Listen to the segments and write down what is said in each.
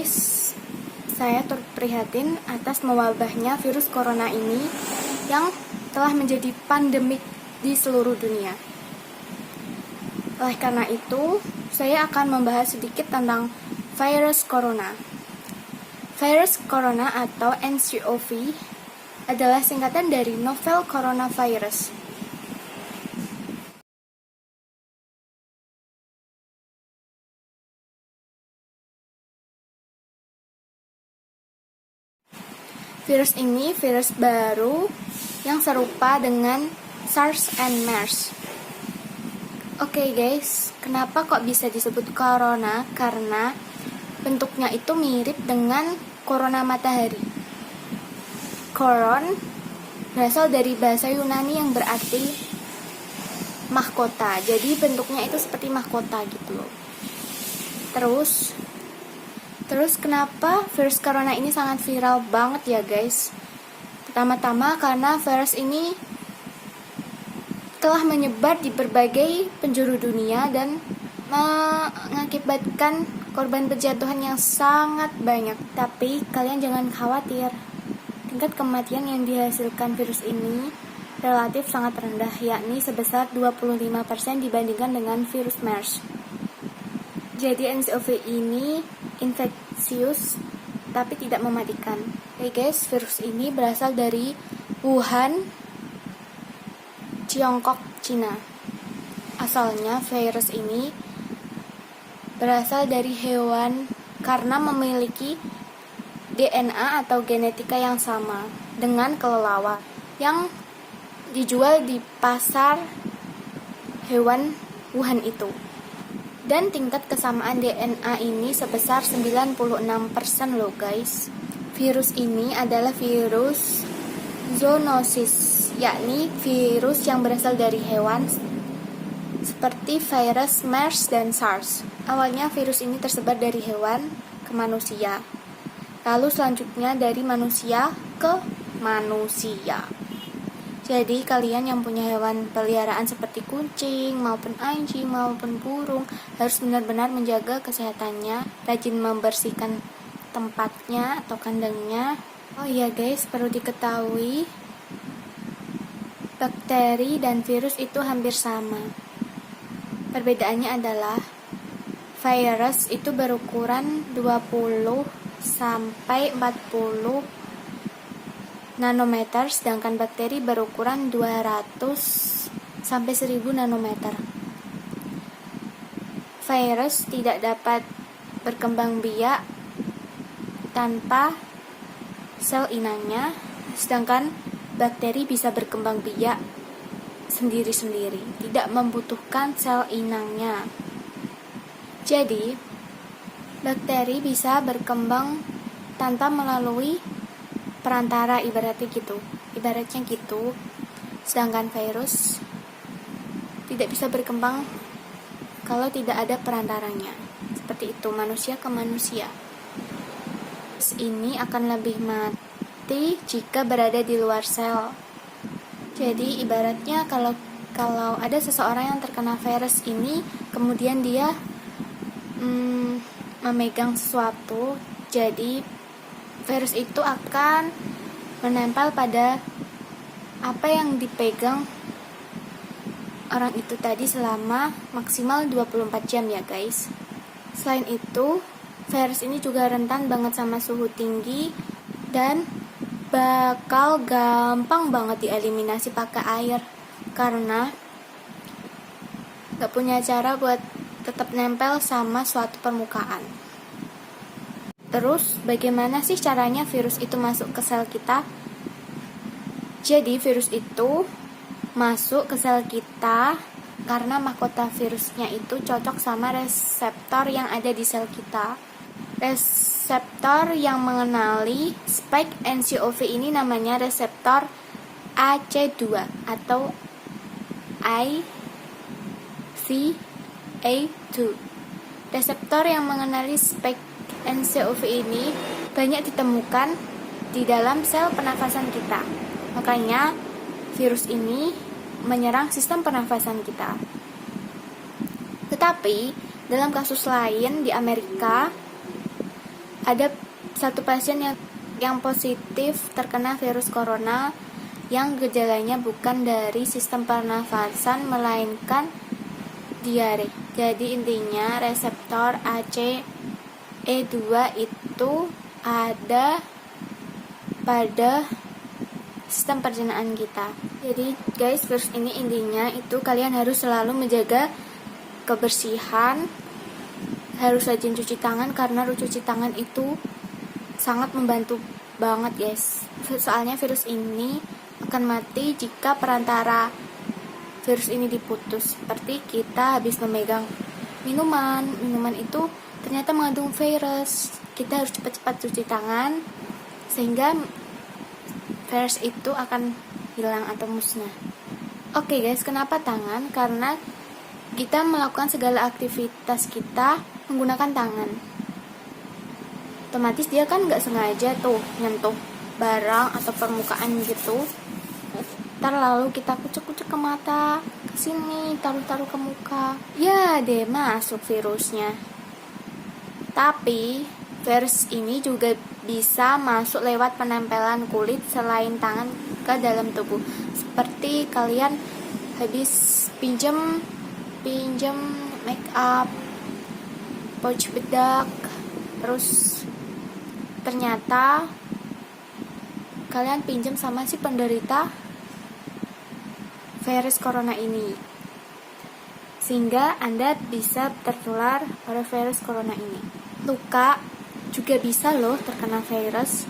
guys, saya turut prihatin atas mewabahnya virus corona ini yang telah menjadi pandemik di seluruh dunia. Oleh karena itu, saya akan membahas sedikit tentang virus corona. Virus corona atau nCoV adalah singkatan dari novel coronavirus. Virus ini virus baru yang serupa dengan SARS and MERS. Oke guys, kenapa kok bisa disebut corona? Karena bentuknya itu mirip dengan corona matahari. Koron berasal dari bahasa Yunani yang berarti mahkota. Jadi bentuknya itu seperti mahkota gitu loh. Terus kenapa virus corona ini sangat viral banget ya guys? Pertama-tama karena virus ini telah menyebar di berbagai penjuru dunia dan mengakibatkan korban berjatuhan yang sangat banyak. Tapi kalian jangan khawatir, tingkat kematian yang dihasilkan virus ini relatif sangat rendah, yakni sebesar 25% dibandingkan dengan virus MERS. Jadi nCoV ini infeksius tapi tidak mematikan. Oke guys, virus ini berasal dari Wuhan, Tiongkok, Cina. Asalnya virus ini berasal dari hewan karena memiliki DNA atau genetika yang sama dengan kelelawar yang dijual di pasar hewan Wuhan itu. Dan tingkat kesamaan DNA ini sebesar 96% loh guys. Virus ini adalah virus zoonosis, yakni virus yang berasal dari hewan seperti virus MERS dan SARS. Awalnya virus ini tersebar dari hewan ke manusia, lalu selanjutnya dari manusia ke manusia. Jadi kalian yang punya hewan peliharaan seperti kucing maupun anjing maupun burung harus benar-benar menjaga kesehatannya, rajin membersihkan tempatnya atau kandangnya. Oh iya guys, perlu diketahui bakteri dan virus itu hampir sama. Perbedaannya adalah virus itu berukuran 20 sampai 40 nanometer, sedangkan bakteri berukuran 200 sampai 1000 nanometer. Virus tidak dapat berkembang biak tanpa sel inangnya, sedangkan bakteri bisa berkembang biak sendiri-sendiri, tidak membutuhkan sel inangnya. Jadi, bakteri bisa berkembang tanpa melalui perantara, ibaratnya gitu. Sedangkan virus tidak bisa berkembang kalau tidak ada perantaranya. Seperti itu, manusia ke manusia. Ini akan lebih mati jika berada di luar sel. Jadi ibaratnya kalau ada seseorang yang terkena virus ini, kemudian dia memegang sesuatu, jadi virus itu akan menempel pada apa yang dipegang orang itu tadi selama maksimal 24 jam ya guys. Selain itu, virus ini juga rentan banget sama suhu tinggi dan bakal gampang banget dieliminasi pakai air karena gak punya cara buat tetap nempel sama suatu permukaan. Terus, bagaimana sih caranya virus itu masuk ke sel kita? Jadi, virus itu masuk ke sel kita karena mahkota virusnya itu cocok sama reseptor yang ada di sel kita. Reseptor yang mengenali spike nCoV ini namanya reseptor AC2 atau ICA2. Reseptor yang mengenali spike nCoV ini banyak ditemukan di dalam sel pernafasan kita. Makanya virus ini menyerang sistem pernafasan kita. Tetapi dalam kasus lain di Amerika, ada satu pasien yang positif terkena virus corona yang gejalanya bukan dari sistem pernafasan melainkan diare. Jadi intinya reseptor ACE2 itu ada pada sistem pencernaan kita. Jadi guys, virus ini intinya itu kalian harus selalu menjaga kebersihan, harus rajin cuci tangan karena cuci tangan itu sangat membantu banget guys. Soalnya virus ini akan mati jika perantara virus ini diputus. Seperti kita habis memegang minuman itu ternyata mengandung virus. Kita harus cepat-cepat cuci tangan sehingga virus itu akan hilang atau musnah. Oke guys, kenapa tangan? Karena kita melakukan segala aktivitas kita menggunakan tangan. Otomatis dia kan nggak sengaja tuh nyentuh barang atau permukaan gitu. Ntar lalu kita kucek-kucek ke mata, ke sini, taruh-taruh ke muka. Ya deh, masuk virusnya. Tapi virus ini juga bisa masuk lewat penempelan kulit selain tangan ke dalam tubuh. Seperti kalian habis pinjam make up, pouch bedak, terus ternyata kalian pinjam sama si penderita virus corona ini, sehingga Anda bisa tertular oleh virus corona ini. Luka juga bisa loh terkena virus.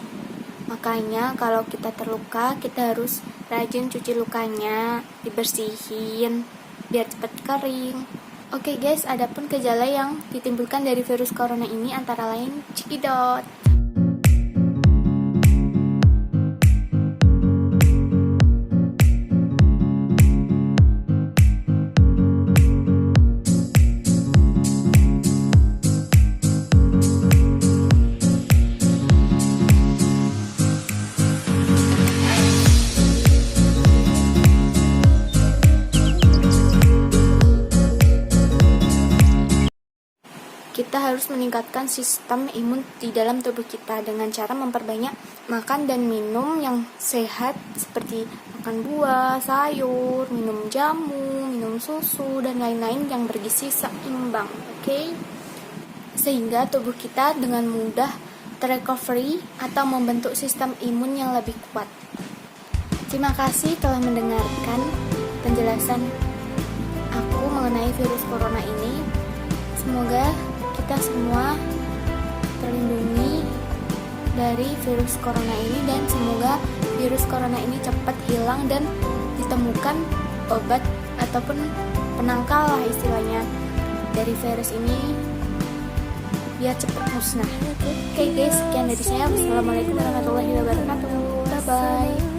Makanya kalau kita terluka, kita harus rajin cuci lukanya, dibersihin biar cepat kering. Oke guys, adapun gejala yang ditimbulkan dari virus corona ini antara lain cekidot. Kita harus meningkatkan sistem imun di dalam tubuh kita dengan cara memperbanyak makan dan minum yang sehat seperti makan buah, sayur, minum jamu, minum susu, dan lain-lain yang bergizi seimbang, oke? Sehingga tubuh kita dengan mudah terrecovery atau membentuk sistem imun yang lebih kuat. Terima kasih telah mendengarkan penjelasan aku mengenai virus corona ini. Semoga kita semua terlindungi dari virus corona ini dan semoga virus corona ini cepat hilang dan ditemukan obat ataupun penangkal lah istilahnya dari virus ini biar cepat musnah. Oke guys, sekian dari saya. Wassalamualaikum warahmatullahi wabarakatuh. Bye bye.